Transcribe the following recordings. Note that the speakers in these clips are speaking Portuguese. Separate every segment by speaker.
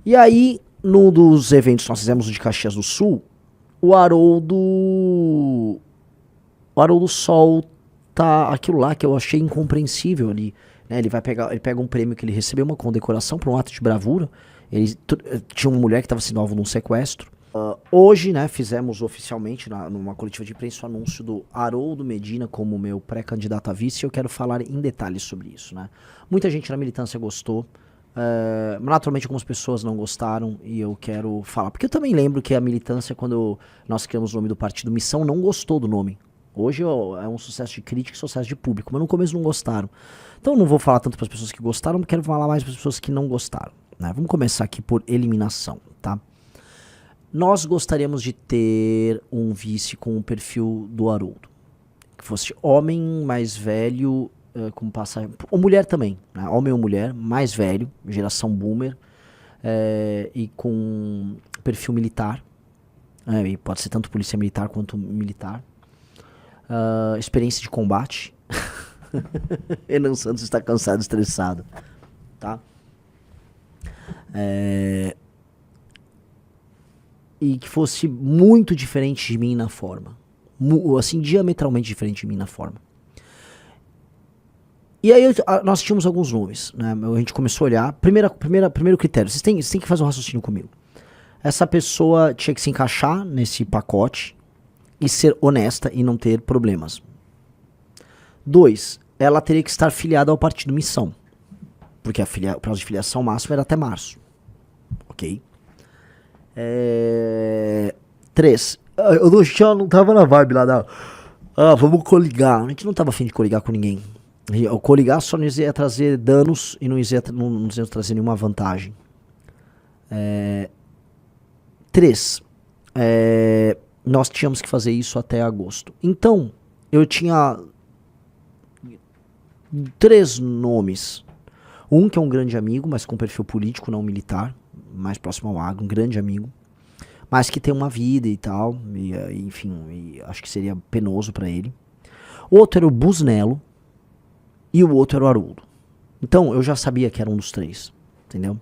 Speaker 1: E aí, num dos eventos que nós fizemos de Caxias do Sul, o Haroldo solta aquilo lá que eu achei incompreensível ali. Né? Ele pega um prêmio que ele recebeu, uma condecoração por um ato de bravura. Tinha uma mulher que estava sendo alvo de um sequestro. Hoje, né, fizemos oficialmente, numa coletiva de imprensa, o anúncio do Haroldo Medina como meu pré-candidato a vice, e eu quero falar em detalhes sobre isso. Né? Muita gente na militância gostou, naturalmente algumas pessoas não gostaram, e eu quero falar. Porque eu também lembro que a militância, quando nós criamos o nome do partido Missão, não gostou do nome. Hoje é um sucesso de crítica e sucesso de público, mas no começo não gostaram. Então eu não vou falar tanto para as pessoas que gostaram, quero falar mais para as pessoas que não gostaram. Né? Vamos começar aqui por eliminação, tá? Nós gostaríamos de ter um vice com o perfil do Haroldo. Que fosse homem mais velho, com passagem... Ou mulher também, né? Homem ou mulher, mais velho, geração boomer, e com perfil militar. E pode ser tanto polícia militar quanto militar. Experiência de combate. Renan Santos está cansado, estressado. Tá? E que fosse muito diferente de mim na forma. Assim, diametralmente diferente de mim na forma. E aí nós tínhamos alguns nomes, né? A gente começou a olhar. Primeiro critério, vocês têm que fazer um raciocínio comigo. Essa pessoa tinha que se encaixar nesse pacote e ser honesta e não ter problemas. 2, ela teria que estar filiada ao partido Missão. Porque o prazo de filiação máximo era até março. Ok? 3. Eu já não tava na vibe lá vamos coligar. A gente não tava afim de coligar com ninguém. O coligar só nos ia trazer danos e não ia trazer nenhuma vantagem. 3. Nós tínhamos que fazer isso até agosto. Então, eu tinha 3 nomes. Um que é um grande amigo, mas com perfil político, não militar, mais próximo ao agro, um grande amigo, mas que tem uma vida e tal, enfim, acho que seria penoso pra ele. O outro era o Busnello e o outro era o Haroldo. Então, eu já sabia que era um dos 3, entendeu?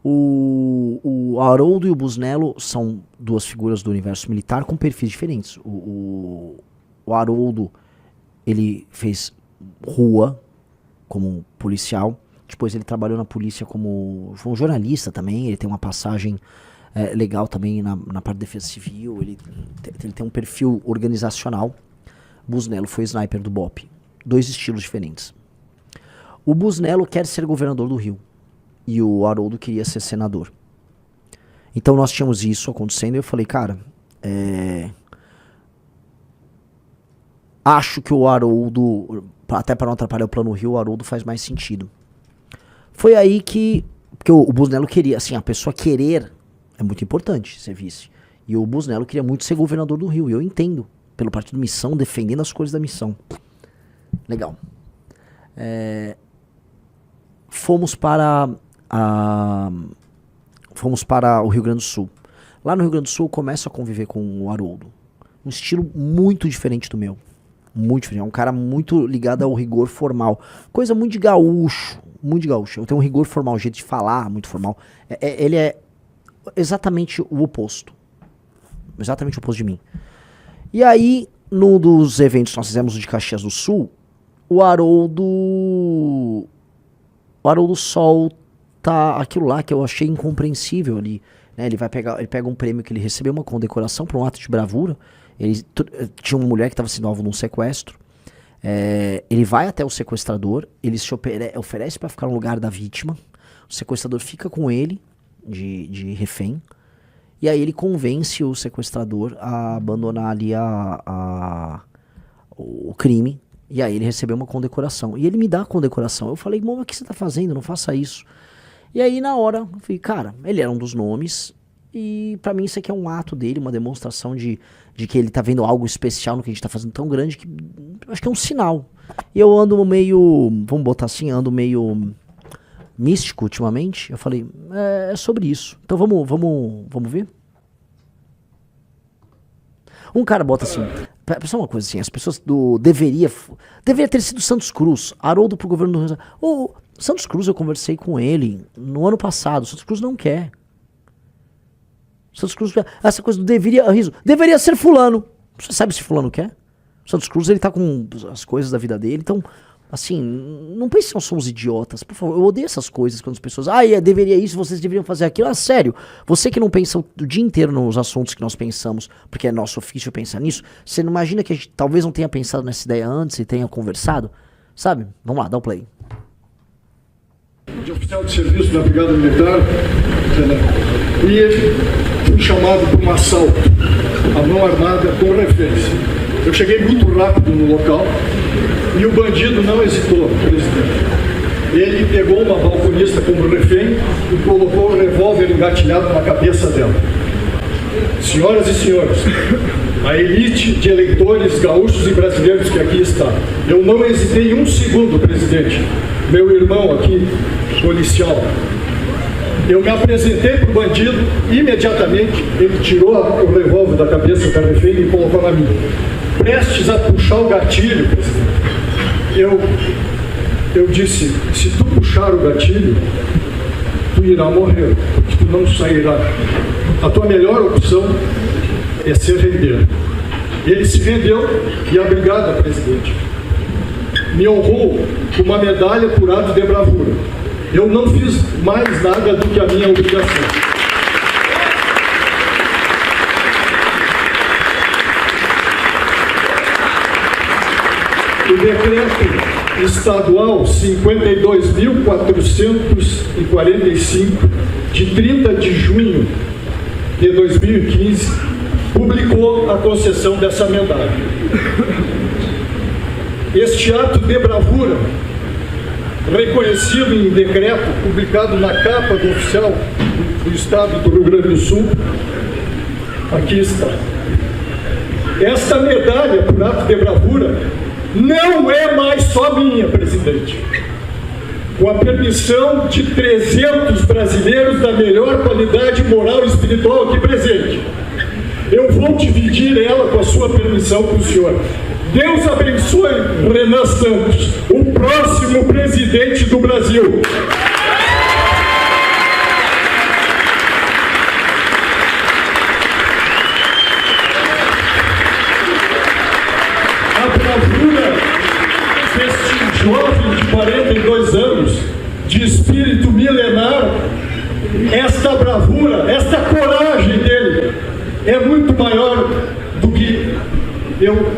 Speaker 1: O Haroldo e o Busnello são 2 figuras do universo militar com perfis diferentes. O Haroldo, ele fez rua como policial, depois ele trabalhou na polícia foi um jornalista também, ele tem uma passagem legal também na parte de defesa civil, ele tem um perfil organizacional. Busnello foi sniper do BOPE, 2 estilos diferentes. O Busnello quer ser governador do Rio e o Haroldo queria ser senador. Então nós tínhamos isso acontecendo e eu falei, cara, acho que o Haroldo, até para não atrapalhar o plano Rio, o Haroldo faz mais sentido. Foi aí porque o Busnello queria, assim, a pessoa querer é muito importante ser vice. E o Busnello queria muito ser governador do Rio, e eu entendo, pelo partido Missão, defendendo as cores da Missão. Legal. Fomos para o Rio Grande do Sul. Lá no Rio Grande do Sul eu começo a conviver com o Haroldo. Um estilo muito diferente do meu. Muito diferente. É um cara muito ligado ao rigor formal. Coisa muito de gaúcho. Muito de gaúcho. Eu tenho um rigor formal, um jeito de falar muito formal. Ele é exatamente o oposto. Exatamente o oposto de mim. E aí, num dos eventos que nós fizemos de Caxias do Sul, o Haroldo solta aquilo lá que eu achei incompreensível ali. Né? Ele pega um prêmio que ele recebeu, uma condecoração por um ato de bravura. Tinha uma mulher que estava sendo alvo de um sequestro. Ele vai até o sequestrador, ele se oferece para ficar no lugar da vítima. O sequestrador fica com ele de refém. E aí ele convence o sequestrador a abandonar ali o crime. E aí ele recebeu uma condecoração. E ele me dá a condecoração. Eu falei, mas o que você tá fazendo? Não faça isso. E aí na hora, eu falei, cara, ele era um dos nomes. E pra mim isso aqui é um ato dele, uma demonstração de que ele tá vendo algo especial no que a gente tá fazendo tão grande, que acho que é um sinal. E eu ando meio, vamos botar assim, ando meio místico ultimamente. Eu falei, é sobre isso. Então vamos ver? Um cara bota assim, só uma coisa assim, as pessoas deveria ter sido Santos Cruz, Haroldo pro governo do Rio. Santos Cruz, eu conversei com ele no ano passado. Santos Cruz não quer. Santos Cruz, essa coisa do deveria ser fulano. Você sabe se fulano quer? Santos Cruz, ele tá com as coisas da vida dele, então, assim, não pense que nós somos idiotas, por favor. Eu odeio essas coisas quando as pessoas, deveria isso, vocês deveriam fazer aquilo. Ah, sério, você que não pensa o dia inteiro nos assuntos que nós pensamos, porque é nosso ofício pensar nisso, você não imagina que a gente talvez não tenha pensado nessa ideia antes e tenha conversado? Sabe? Vamos lá, dá o play.
Speaker 2: De oficial de serviço da Brigada Militar, e fui chamado para um assalto à mão armada com reféns. Eu cheguei muito rápido no local e o bandido não hesitou, presidente. Ele pegou uma balconista como refém e colocou o revólver engatilhado na cabeça dela. Senhoras e senhores, a elite de eleitores gaúchos e brasileiros que aqui está, eu não hesitei um segundo, presidente. Meu irmão aqui, policial, eu me apresentei para o bandido, imediatamente ele tirou o revólver da cabeça da refém e colocou na minha. Prestes a puxar o gatilho, eu disse, se tu puxar o gatilho, tu irá morrer, porque tu não sairá. A tua melhor opção é ser rendido. Ele se rendeu e a brigada, presidente, me honrou com uma medalha por ato de bravura. Eu não fiz mais nada do que a minha obrigação. O decreto estadual 52.445, de 30 de junho de 2015, publicou a concessão dessa medalha. Este ato de bravura, reconhecido em decreto publicado na capa do oficial do Estado do Rio Grande do Sul, aqui está. Esta medalha por ato de bravura não é mais só minha, presidente. Com a permissão de 300 brasileiros da melhor qualidade moral e espiritual aqui presente, eu vou dividir ela, com a sua permissão, com o senhor. Deus abençoe Renan Santos, o próximo presidente do Brasil. A bravura deste jovem de 42 anos, de espírito milenar, esta bravura, esta coragem dele é muito maior do que eu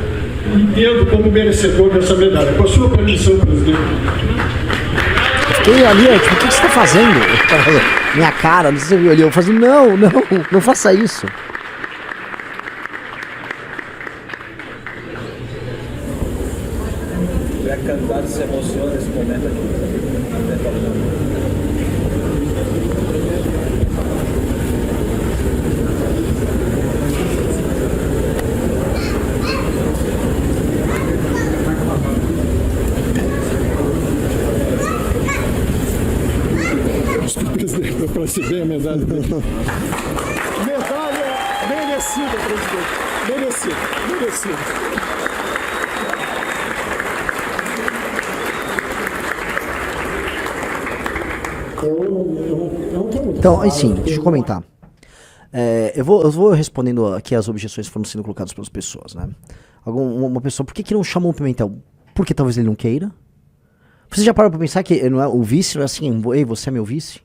Speaker 2: entendo como merecedor dessa medalha. Com a sua permissão, presidente.
Speaker 1: Eu ali, tipo, o que você está fazendo? Minha cara, não sei se você viu ali. Eu fazendo, não faça isso.
Speaker 3: O candidato se emociona nesse momento aqui.
Speaker 2: Para receber a medalha dele. Medalha merecida, presidente. Merecida.
Speaker 1: Então, assim, deixa eu comentar. Eu vou respondendo aqui as objeções que foram sendo colocadas pelas pessoas, né? Uma pessoa, por que não chamou o Pimentel? Porque talvez ele não queira. Você já parou pra pensar que não é, o vice não é assim, ei, você é meu vice?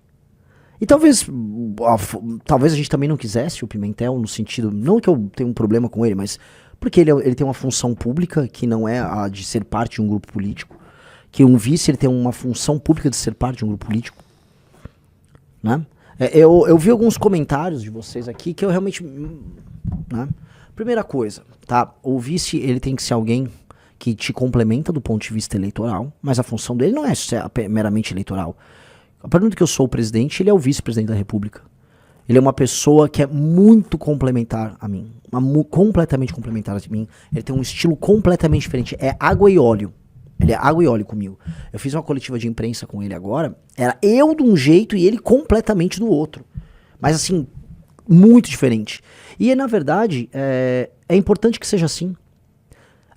Speaker 1: E talvez a gente também não quisesse o Pimentel, no sentido, não que eu tenha um problema com ele, mas porque ele tem uma função pública que não é a de ser parte de um grupo político, que um vice ele tem uma função pública de ser parte de um grupo político, né? Eu vi alguns comentários de vocês aqui que eu realmente, né? Primeira coisa, tá? O vice ele tem que ser alguém que te complementa do ponto de vista eleitoral, mas a função dele não é meramente eleitoral. A partir do que eu sou o presidente, ele é o vice-presidente da República. Ele é uma pessoa que é muito complementar a mim. Completamente complementar a mim. Ele tem um estilo completamente diferente. É água e óleo. Ele é água e óleo comigo. Eu fiz uma coletiva de imprensa com ele agora. Era eu de um jeito e ele completamente do outro. Mas assim, muito diferente. E na verdade, é importante que seja assim.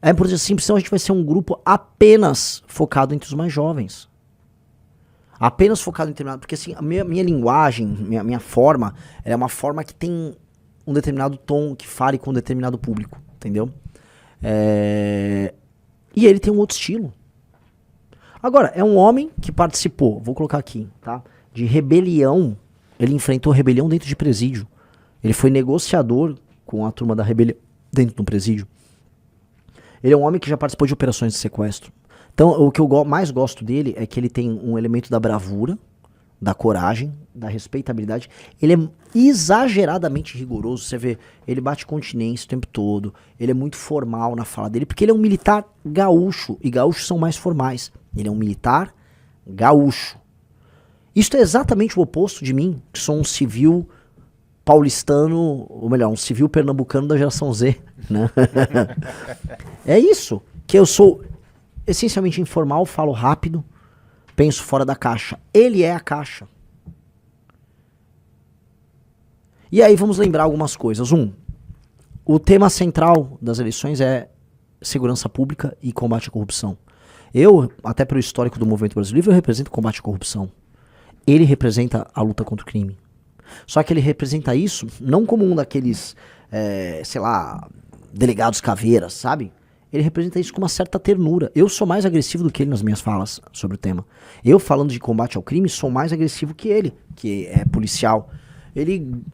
Speaker 1: É importante assim, porque senão a gente vai ser um grupo apenas focado entre os mais jovens. Apenas focado em determinado... Porque assim, a minha linguagem, minha forma, ela é uma forma que tem um determinado tom, que fale com um determinado público, entendeu? E ele tem um outro estilo. Agora, é um homem que participou, vou colocar aqui, tá? De rebelião. Ele enfrentou rebelião dentro de presídio. Ele foi negociador com a turma da rebelião dentro de um presídio. Ele é um homem que já participou de operações de sequestro. Então, o que eu mais gosto dele é que ele tem um elemento da bravura, da coragem, da respeitabilidade. Ele é exageradamente rigoroso. Você vê, ele bate continência o tempo todo. Ele é muito formal na fala dele, porque ele é um militar gaúcho. E gaúchos são mais formais. Ele é um militar gaúcho. Isso é exatamente o oposto de mim, que sou um civil paulistano, ou melhor, um civil pernambucano da geração Z, né? É isso, que eu sou essencialmente informal, falo rápido, penso fora da caixa. Ele é a caixa. E aí vamos lembrar algumas coisas. O tema central das eleições é segurança pública e combate à corrupção. Eu, até pelo histórico do movimento brasileiro, eu represento o combate à corrupção. Ele representa a luta contra o crime. Só que ele representa isso não como um daqueles, sei lá, delegados caveiras, sabe? Ele representa isso com uma certa ternura. Eu sou mais agressivo do que ele nas minhas falas sobre o tema. Eu, falando de combate ao crime, sou mais agressivo que ele, que é policial.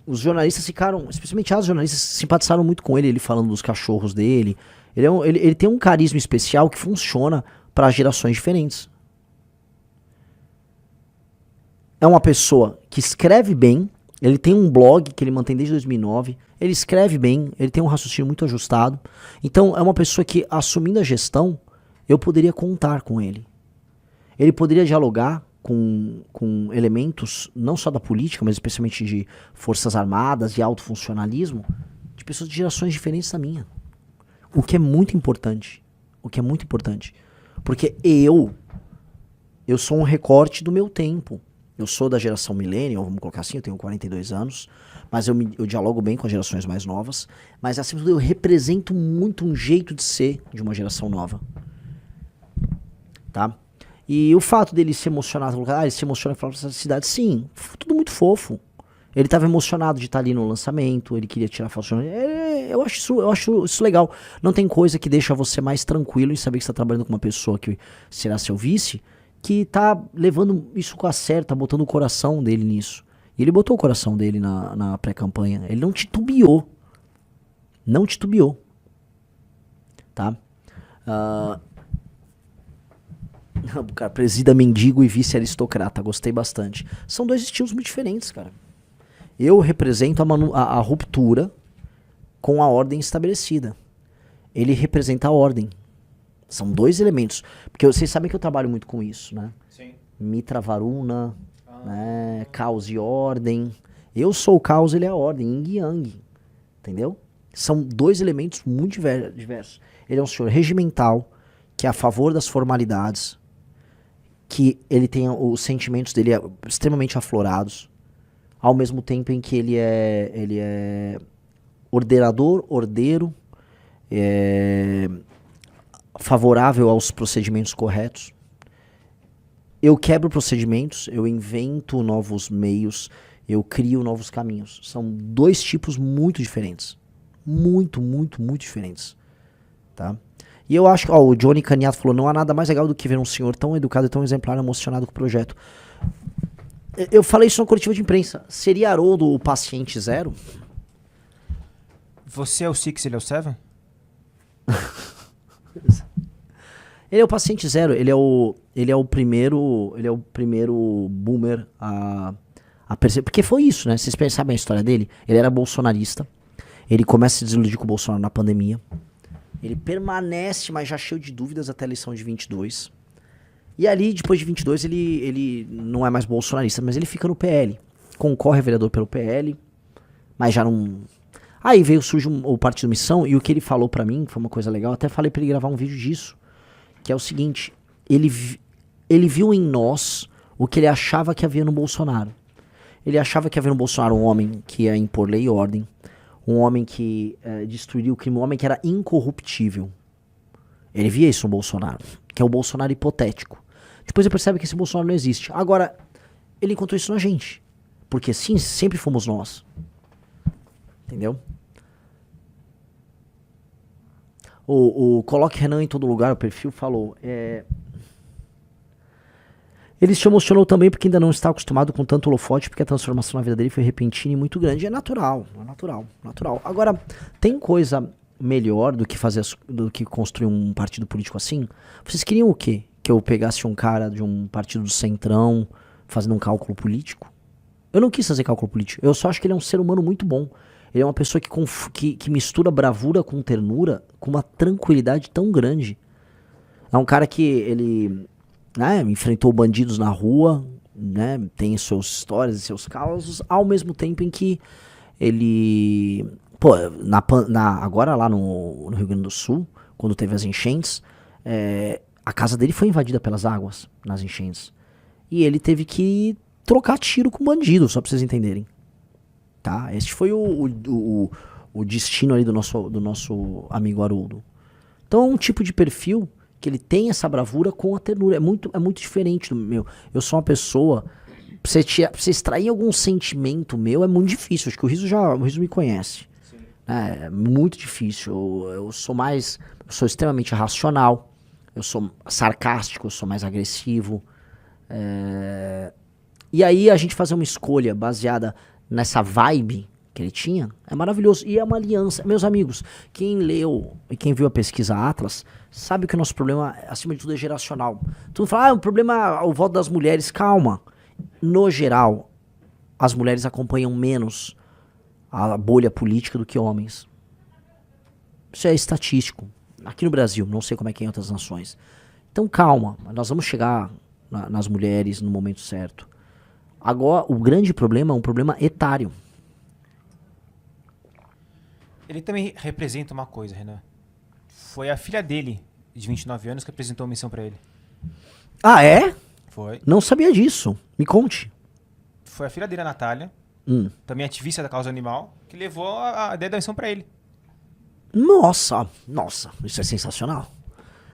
Speaker 1: Os jornalistas ficaram, especialmente as jornalistas, simpatizaram muito com ele falando dos cachorros dele. Ele tem um carisma especial que funciona para gerações diferentes. É uma pessoa que escreve bem. Ele tem um blog que ele mantém desde 2009. Ele escreve bem, ele tem um raciocínio muito ajustado. Então é uma pessoa que, assumindo a gestão, eu poderia contar com ele. Ele poderia dialogar com elementos, não só da política, mas especialmente de forças armadas e alto funcionalismo, de pessoas de gerações diferentes da minha. O que é muito importante. O que é muito importante. Porque eu sou um recorte do meu tempo. Eu sou da geração millennial, vamos colocar assim, eu tenho 42 anos, mas eu dialogo bem com as gerações mais novas, mas acima de tudo eu represento muito um jeito de ser de uma geração nova. Tá? E o fato dele se emocionar, ele se emociona e falar pra essa cidade, sim, tudo muito fofo. Ele estava emocionado de estar ali no lançamento, ele queria tirar foto. Eu acho isso legal. Não tem coisa que deixa você mais tranquilo em saber que você está trabalhando com uma pessoa que será seu vice, que tá levando isso com a sério, tá botando o coração dele nisso. E ele botou o coração dele na pré-campanha. Ele não titubeou. Não titubeou. Tá? Cara, presida mendigo e vice-aristocrata. Gostei bastante. São dois estilos muito diferentes, cara. Eu represento a ruptura com a ordem estabelecida. Ele representa a ordem. São dois elementos. Porque vocês sabem que eu trabalho muito com isso, né?
Speaker 3: Sim.
Speaker 1: Mitra Varuna, né? Caos e ordem. Eu sou o caos, ele é a ordem. Yin e Yang. Entendeu? São dois elementos muito diversos. Ele é um senhor regimental, que é a favor das formalidades, que ele tem os sentimentos dele extremamente aflorados, ao mesmo tempo em que ele é ordenador, ordeiro, favorável aos procedimentos corretos. Eu quebro procedimentos, eu invento novos meios, eu crio novos caminhos. São dois tipos muito diferentes. Muito, muito, muito diferentes. Tá? E eu acho que o Johnny Caniato falou, não há nada mais legal do que ver um senhor tão educado e tão exemplar, emocionado com o projeto. Eu falei isso na coletiva de imprensa. Seria Haroldo o paciente zero?
Speaker 4: Você é o Six, ele é o Seven?
Speaker 1: Ele é o paciente zero, ele é o primeiro boomer a perceber, porque foi isso, né? Vocês sabem a história dele? Ele era bolsonarista, ele começa a se desiludir com o Bolsonaro na pandemia, ele permanece, mas já cheio de dúvidas até a eleição de 22, e ali, depois de 22, ele não é mais bolsonarista, mas ele fica no PL, concorre a vereador pelo PL, mas já não... Aí surge o Partido Missão, e o que ele falou pra mim, foi uma coisa legal, até falei pra ele gravar um vídeo disso, que é o seguinte, ele viu em nós o que ele achava que havia no Bolsonaro. Ele achava que havia no Bolsonaro um homem que ia impor lei e ordem, um homem que destruiria o crime, um homem que era incorruptível. Ele via isso no Bolsonaro, que é o Bolsonaro hipotético. Depois ele percebe que esse Bolsonaro não existe. Agora, ele encontrou isso na gente. Porque sim, sempre fomos nós. Entendeu? O Coloque Renan em todo lugar, o perfil falou. Ele se emocionou também porque ainda não está acostumado com tanto holofote, porque a transformação na vida dele foi repentina e muito grande. É natural. Agora, tem coisa melhor do que construir um partido político assim? Vocês queriam o quê? Que eu pegasse um cara de um partido do centrão fazendo um cálculo político? Eu não quis fazer cálculo político. Eu só acho que ele é um ser humano muito bom. Ele é uma pessoa que mistura bravura com ternura com uma tranquilidade tão grande. É um cara que ele, né, enfrentou bandidos na rua, né, tem suas histórias e seus causos, ao mesmo tempo em que ele... Pô, agora lá no Rio Grande do Sul, quando teve as enchentes, a casa dele foi invadida pelas águas nas enchentes. E ele teve que trocar tiro com bandido, só pra vocês entenderem. Tá? Este foi o destino ali do nosso amigo Haroldo. Então é um tipo de perfil que ele tem essa bravura com a ternura. É muito diferente do meu. Eu sou uma pessoa... Pra você extrair algum sentimento meu é muito difícil. Acho que o Riso me conhece. É muito difícil. Eu sou extremamente racional. Eu sou sarcástico, eu sou mais agressivo. E aí a gente fazer uma escolha baseada nessa vibe que ele tinha, é maravilhoso. E é uma aliança. Meus amigos, quem leu e quem viu a pesquisa Atlas, sabe que o nosso problema, acima de tudo, é geracional. Tu não fala, o problema é o voto das mulheres. Calma. No geral, as mulheres acompanham menos a bolha política do que homens. Isso é estatístico. Aqui no Brasil, não sei como é que é em outras nações. Então calma, nós vamos chegar nas mulheres no momento certo. Agora, o grande problema é um problema etário.
Speaker 4: Ele também representa uma coisa, Renan. Foi a filha dele, de 29 anos, que apresentou a missão pra ele.
Speaker 1: Ah, é?
Speaker 4: Foi.
Speaker 1: Não sabia disso. Me conte.
Speaker 4: Foi a filha dele, a Natália, também ativista da causa animal, que levou a ideia da missão pra ele.
Speaker 1: Nossa, isso é sensacional.